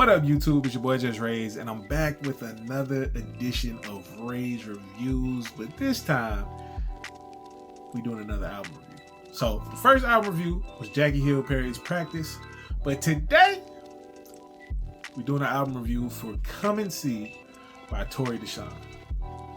What up, YouTube? It's your boy JusRzd, and I'm back with another edition of Ray's Reviews, but this time we're doing another album review. So the first album review was Jackie Hill Perry's Practice, but today we're doing an album review for Come and See by Torey Deshawn.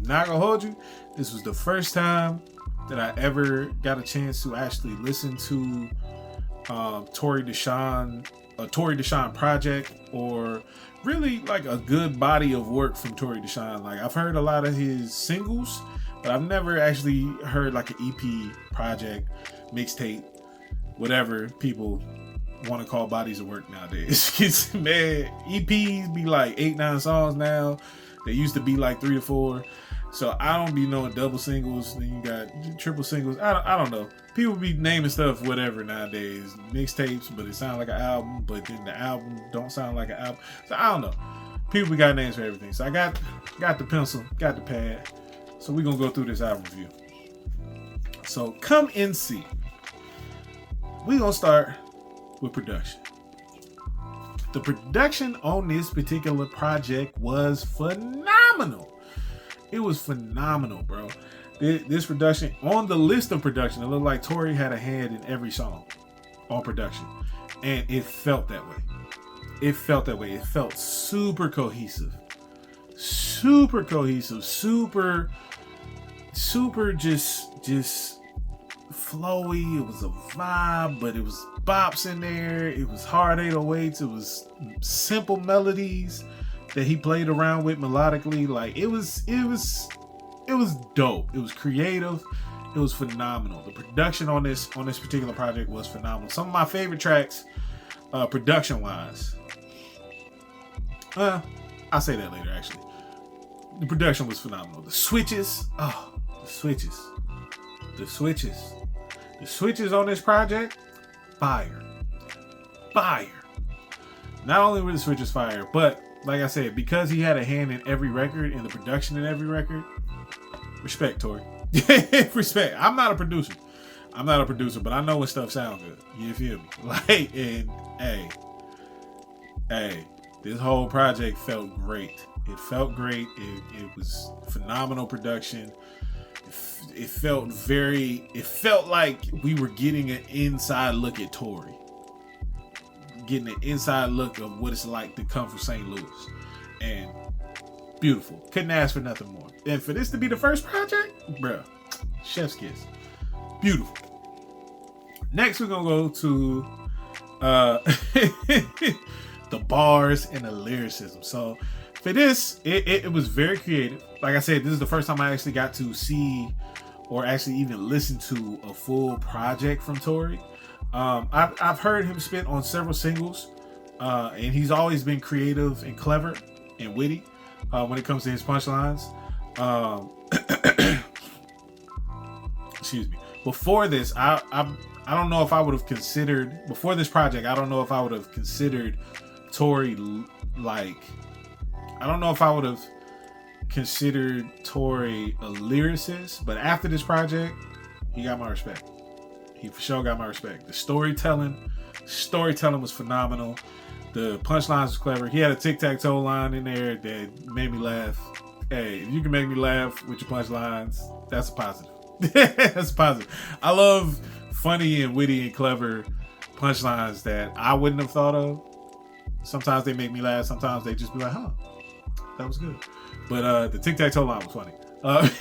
Not gonna hold you, this was the first time that I ever got a chance to actually listen to Torey Deshawn project, or really like a good body of work from Torey Deshawn. Like, I've heard a lot of his singles, but I've never actually heard like an EP project, mixtape, whatever people want to call bodies of work nowadays. It's, man, EPs be like 8-9 songs now. They used to be like 3 to 4. So I don't be knowing double singles. Then you got triple singles. I don't know. People be naming stuff whatever nowadays. Mixtapes, but it sounds like an album. But then the album don't sound like an album. So I don't know. People got names for everything. So I got the pencil, got the pad. So we're gonna go through this album review. So Come and See. We're gonna start with production. The production on this particular project was phenomenal. It was phenomenal, bro. This production, on the list of production, it looked like Torey had a hand in every song on production. And it felt that way. It felt that way. It felt super cohesive. Super cohesive. Super just flowy. It was a vibe, but it was bops in there. It was hard 808s. It was simple melodies that he played around with melodically. Like, it was dope. It was creative. It was phenomenal. The production on this particular project was phenomenal. Some of my favorite tracks, production wise. I'll say that later, actually. The production was phenomenal. The switches. Oh, the switches. The switches on this project, fire. Not only were the switches fire, but like I said, because he had a hand in every record, in the production in every record, respect, Torey. Respect. I'm not a producer, but I know when stuff sounds good. You feel me? Like, and hey, this whole project felt great. It felt great. It was phenomenal production. It felt like we were getting an inside look at Torey. Getting an inside look of what it's like to come from St. Louis. And beautiful. Couldn't ask for nothing more. And for this to be the first project, bruh, chef's kiss. Beautiful. Next, we're gonna go to the bars and the lyricism. So for this, it was very creative. Like I said, this is the first time I actually got to see or actually even listen to a full project from Torey. I've heard him spit on several singles, and he's always been creative and clever and witty when it comes to his punchlines. Excuse me. Before this, I don't know if I would have considered, before this project, I don't know if I would have considered Torey like, I don't know if I would have considered Torey a lyricist, but after this project, he got my respect. He for sure got my respect. The storytelling was phenomenal. The punchlines was clever. He had a tic-tac-toe line in there that made me laugh. Hey, if you can make me laugh with your punchlines, that's a positive. That's a positive. I love funny and witty and clever punchlines that I wouldn't have thought of. Sometimes they make me laugh. Sometimes they just be like, huh, that was good. But the tic-tac-toe line was funny. I'm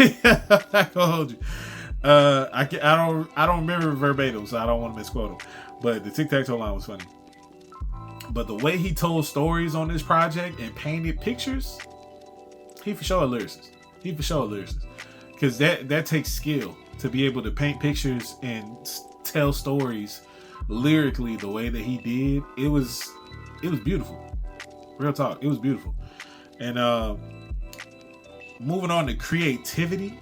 not gonna hold you. I don't remember verbatim, so I don't want to misquote him. But the tic-tac-toe line was funny. But the way he told stories on this project and painted pictures, he for sure a lyricist. Because that takes skill to be able to paint pictures and tell stories lyrically the way that he did. It was beautiful. Real talk, it was beautiful. And moving on to creativity,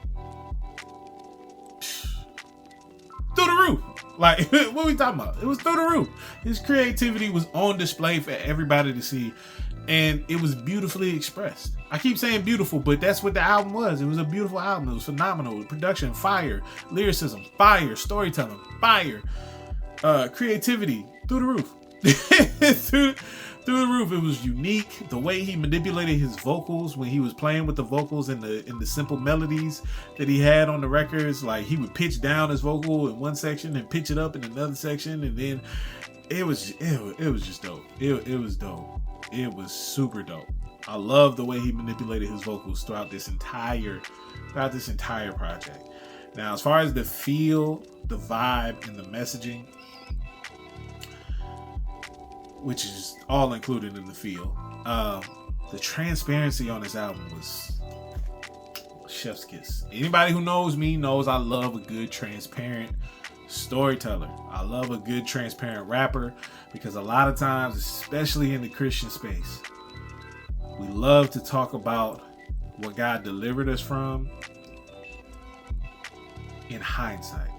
through the roof. Like, what are we talking about? It was through the roof. His creativity was on display for everybody to see, and it was beautifully expressed. I keep saying beautiful, but that's what the album was. It was a beautiful album. It was phenomenal. Production, fire. Lyricism, fire. Storytelling, fire. Creativity, through the roof. Through the roof. It was unique. The way he manipulated his vocals when he was playing with the vocals and the simple melodies that he had on the records. Like he would pitch down his vocal in one section and pitch it up in another section, and then it was just dope. It was dope. It was super dope. I love the way he manipulated his vocals throughout this entire project. Now, as far as the feel, the vibe, and the messaging, which is all included in the feel, the transparency on this album was chef's kiss. Anybody who knows me knows I love a good transparent storyteller. I love a good transparent rapper, because a lot of times, especially in the Christian space, we love to talk about what God delivered us from in hindsight,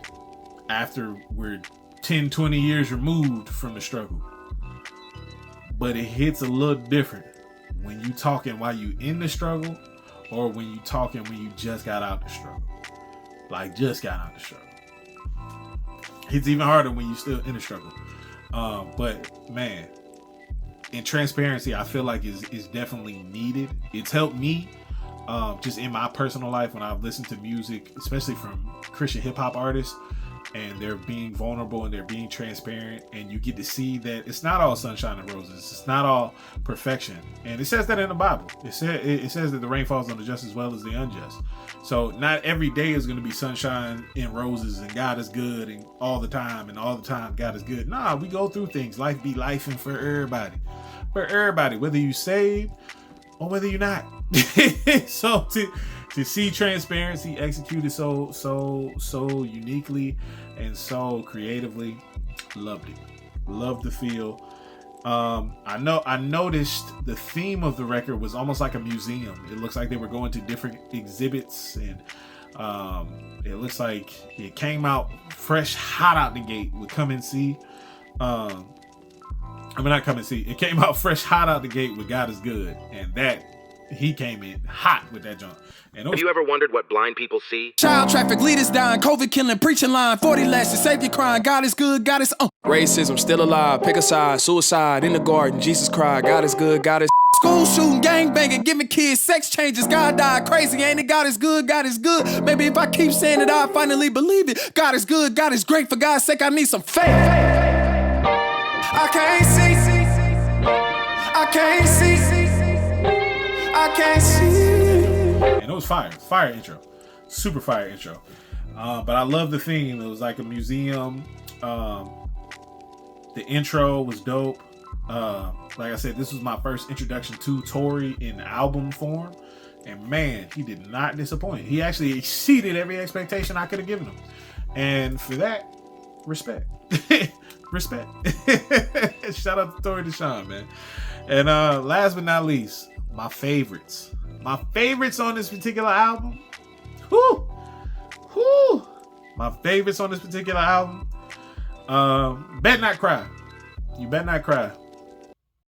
after we're 10, 20 years removed from the struggle. But it hits a little different when you talking while you in the struggle, or when you talking when you just got out the struggle. Like just got out the struggle. It's even harder when you still in the struggle. But man, in transparency, I feel like is definitely needed. It's helped me just in my personal life when I've listened to music, especially from Christian hip hop artists, and they're being vulnerable and they're being transparent, and you get to see that it's not all sunshine and roses. It's not all perfection. And it says that in the Bible. It says that the rain falls on the just as well as the unjust. So not every day is going to be sunshine and roses and God is good and all the time God is good. Nah, we go through things. Life be life, and for everybody. For everybody, whether you saved or whether you're not. So to see transparency executed so uniquely and so creatively, loved it. Loved the feel. I noticed the theme of the record was almost like a museum. It looks like they were going to different exhibits, and it looks like it came out fresh, hot out the gate with Come and See. Not Come and See. It came out fresh, hot out the gate with God is Good, and that he came in hot with that jump. And have you ever wondered what blind people see? Child traffic, leaders dying, COVID killing, preaching line, 40 lashes, Savior crying, God is good, God is Racism still alive, pick a side, suicide in the garden, Jesus cried, God is good, God is school shooting, gang banging, giving kids sex changes, God died crazy, ain't it? God is good, God is good. Maybe if I keep saying it, I'll finally believe it. God is good, God is great, for God's sake, I need some faith. I can't see, I can't see, I can't see. And it was fire intro, super fire intro. But I love the theme. It was like a museum. The intro was dope. Like I said, this was my first introduction to Torey in album form, and man, he did not disappoint. He actually exceeded every expectation I could have given him, and for that, respect. Respect. Shout out to Torey Deshaun, man. And last but not least, my favorites on this particular album. My favorites on this particular album. Bet Not Cry. You Bet Not Cry.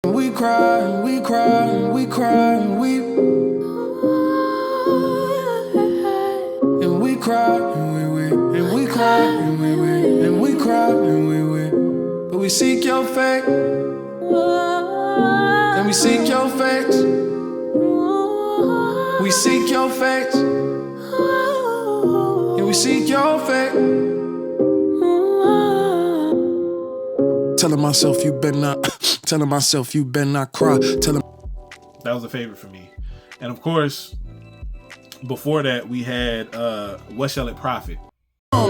We cry, we cry, we cry, and we cry, and we cry, and we cry, but we seek your face, and we seek your face. We seek your face, and we seek your face. Telling myself you better not, telling myself you better not cry. That was a favorite for me. And of course, before that, we had What Shall It Profit?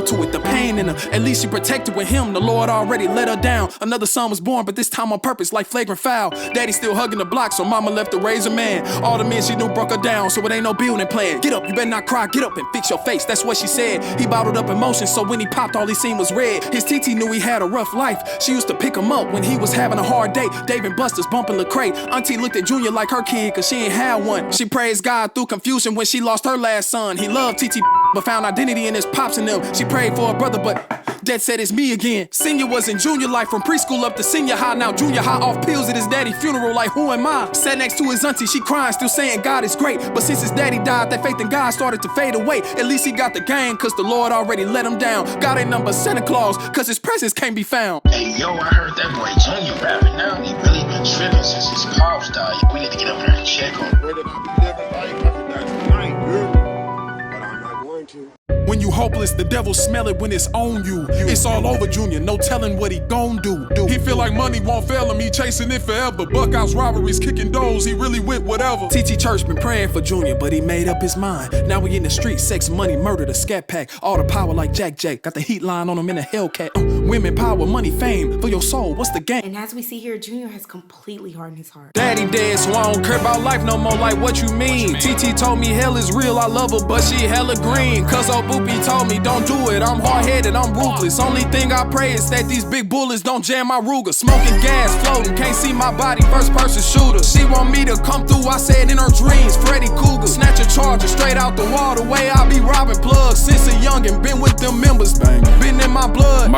To it, the pain in her. At least she protected with him. The Lord already let her down. Another son was born, but this time on purpose, like flagrant foul. Daddy still hugging the block, so mama left to raise a man. All the men she knew broke her down, so it ain't no building plan. Get up, you better not cry. Get up and fix your face. That's what she said. He bottled up emotion, so when he popped, all he seen was red. His TT knew he had a rough life. She used to pick him up when he was having a hard day. Dave and Buster's bumping Lecrae. Auntie looked at Junior like her kid, cause she ain't had one. She praised God through confusion when she lost her last son. He loved TT, but found identity in his pops and them. She prayed for a brother, but Dad said it's me again. Senior was in junior life, from preschool up to senior high. Now junior high off pills at his daddy's funeral, like who am I? Sat next to his auntie, she crying, still saying God is great. But since his daddy died, that faith in God started to fade away. At least he got the game, cause the Lord already let him down. God ain't number Santa Claus, cause his presence can't be found. Hey yo, I heard that boy Junior rapping now. He really been tripping since his car started. We need to get over there and check on him. Where did I be living life? I think that's tonight, yeah. But I'm not going to. When you hopeless, the devil smell it when it's on you. It's all over, Junior, no telling what he gon' do. He feel like money won't fail him, he chasing it forever. Buckhouse robberies, kicking doors, he really with whatever. TT Church been praying for Junior, but he made up his mind. Now we in the street, sex, money, murder, the scat pack. All the power like Jack. Got the heat line on him in a Hellcat. Women, power, money, fame, for your soul, what's the game? And as we see here, Junior has completely hardened his heart. Daddy dead, so I don't care about life no more, like what you mean? TT told me hell is real, I love her, but she hella green. Cause old Boopy told me don't do it, I'm hard-headed, I'm ruthless. Only thing I pray is that these big bullets don't jam my Ruger. Smoking gas, floating, can't see my body, first person shooter. She want me to come through, I said in her dreams, Freddy Cougar. Snatch a charger straight out the wall, the way I be robbing plugs. Since a youngin', been with them members, been in my blood.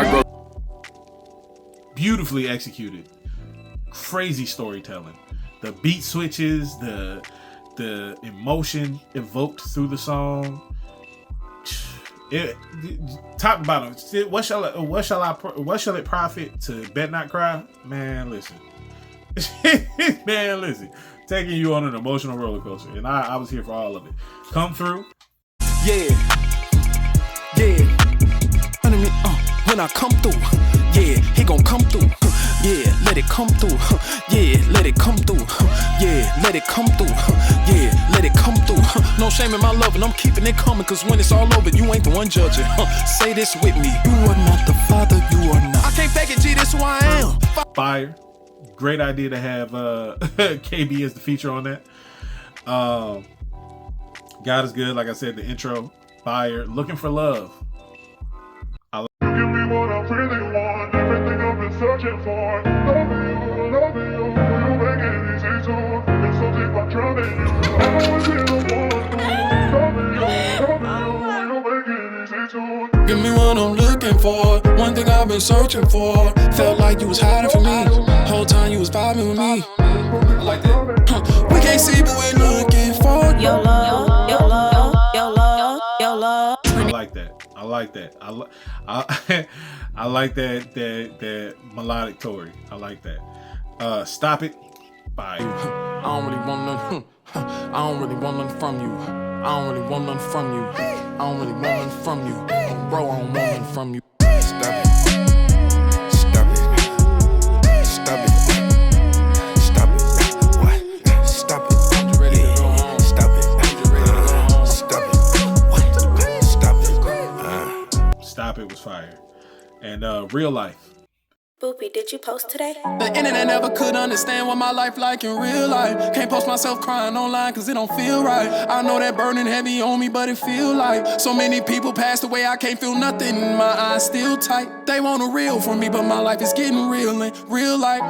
Beautifully executed. Crazy storytelling. The beat switches, the emotion evoked through the song. Top to bottom. What shall it profit to bet not cry? Man, listen. Man, listen. Taking you on an emotional roller coaster, and I was here for all of it. Come through. Yeah. When I come through, yeah, he gon' come through. Yeah, let it come through. Yeah, let it come through. Yeah, let it come through. Yeah, let it come through. No shame in my love, and I'm keeping it coming. Cause when it's all over, you ain't the one judging. Say this with me. You are not the father, you are not. I can't fake it, G, that's who I am. Fire. Great idea to have KB as the feature on that. God is good, like I said, the intro. Fire. Looking for love. Give me what I really want, everything I've been searching for. Love you, you make it easy to. It's so deep, I'm drowning you. I always hear the one. Love you, make it easy to. Give me what I'm looking for, one thing I've been searching for. Felt like you was hiding from me, whole time you was vibing with me. I like that. We can't see, but we're looking for Your love, your love, your love, your love. I like that. I like that. I like that melodic Torey. I like that. Stop it. Bye. I don't really want nothing. I don't really want nothing from you. I don't really want nothing from you. I don't really want nothing from you. Bro, I don't want nothing from you. Stop it. Stop it. Stop it. Stop it. What? Stop it. I'm ready to go home. Stop it. Stop it. What? Stop it. Stop it was fire. And real life. Boopy, did you post today? The internet never could understand what my life like in real life. Can't post myself crying online cause it don't feel right. I know that burning heavy on me, but it feel like so many people passed away, I can't feel nothing. My eyes still tight. They want a real from me, but my life is getting real in real life.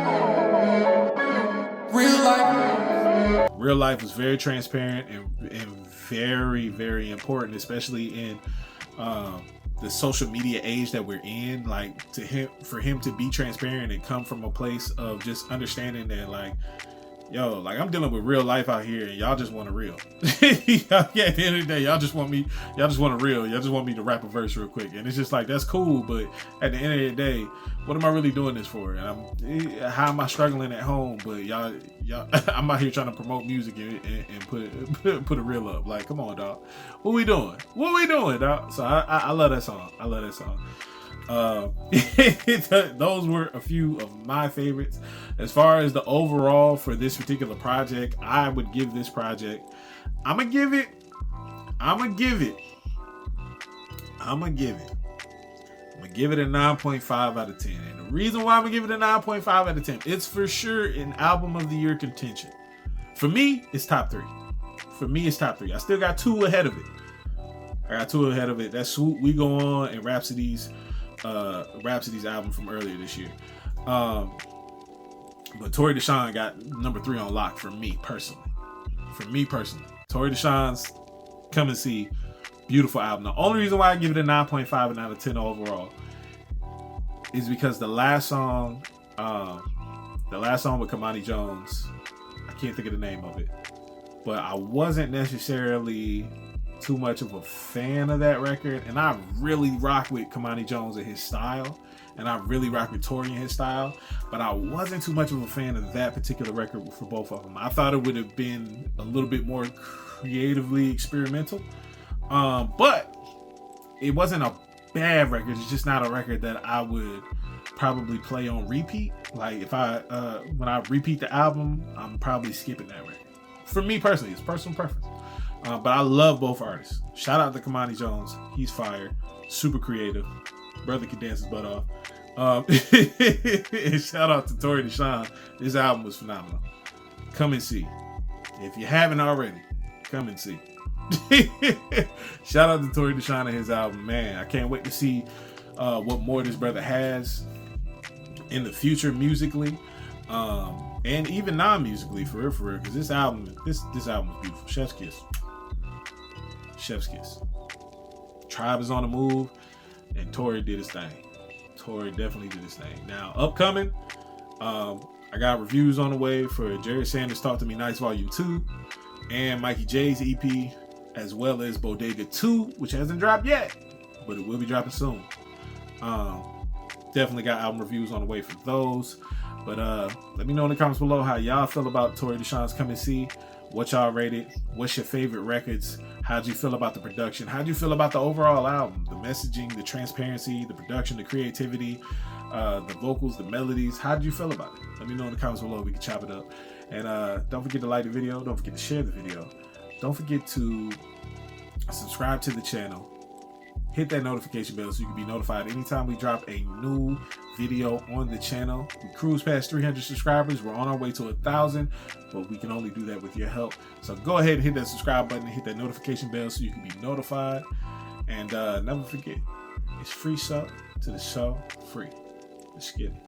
Real life. Real life is very transparent and very, very important, especially in the social media age that we're in. Like for him to be transparent and come from a place of just understanding that, like, yo, like I'm dealing with real life out here and y'all just want a real. Yeah, at the end of the day, y'all just want a real. Y'all just want me to rap a verse real quick. And it's just like, that's cool, but at the end of the day, what am I really doing this for? And how am I struggling at home? But y'all I'm out here trying to promote music and put a reel up. Like, come on, dog. What we doing, dog? So I love that song. Those were a few of my favorites. As far as the overall for this particular project, I would give this project, I'm gonna give it a 9.5 out of 10. And the reason why I'm gonna give it a 9.5 out of 10, it's for sure an album of the year contention. For me, it's top 3. I still got 2 ahead of it. That's Swoop, We Go On, and Rhapsody's album from earlier this year. But Torey Deshawn got number 3 on lock for me personally. Torey Deshawn's Come and See, beautiful album. The only reason why I give it a 9.5 out of 10 overall is because the last song with Kamani Jones, I can't think of the name of it, but I wasn't necessarily too much of a fan of that record, and I really rock with Kamani Jones and his style. and I really rock with Torey and his style, but I wasn't too much of a fan of that particular record for both of them. I thought it would have been a little bit more creatively experimental, but it wasn't a bad record. It's just not a record that I would probably play on repeat. Like if when I repeat the album, I'm probably skipping that record. For me personally, it's personal preference. But I love both artists. Shout out to Kamani Jones. He's fire. Super creative. Brother can dance his butt off. And shout out to Torey Deshaun. This album was phenomenal. Come and see. If you haven't already, come and see. Shout out to Torey Deshaun and his album. Man, I can't wait to see what more this brother has in the future musically. And even non-musically, for real, because this album is beautiful. Chef's kiss. Chef's kiss. Tribe is on the move, and Torey did his thing. Torey definitely did his thing. Now, upcoming, I got reviews on the way for Jerry Sanders' Talk to Me Nice Volume 2, and Mikey J's EP, as well as Bodega 2, which hasn't dropped yet, but it will be dropping soon. Definitely got album reviews on the way for those. But let me know in the comments below how y'all feel about Torey Deshaun's Come and See. What y'all rated? What's your favorite records? How'd you feel about the production? How'd you feel about the overall album? The messaging, the transparency, the production, the creativity, the vocals, the melodies. How'd you feel about it? Let me know in the comments below. We can chop it up. And don't forget to like the video. Don't forget to share the video. Don't forget to subscribe to the channel. Hit that notification bell so you can be notified anytime we drop a new video on the channel. We cruise past 300 subscribers. We're on our way to 1,000, but we can only do that with your help. So go ahead and hit that subscribe button and hit that notification bell so you can be notified. And never forget, it's FreeSoul to the show free. Let's get it.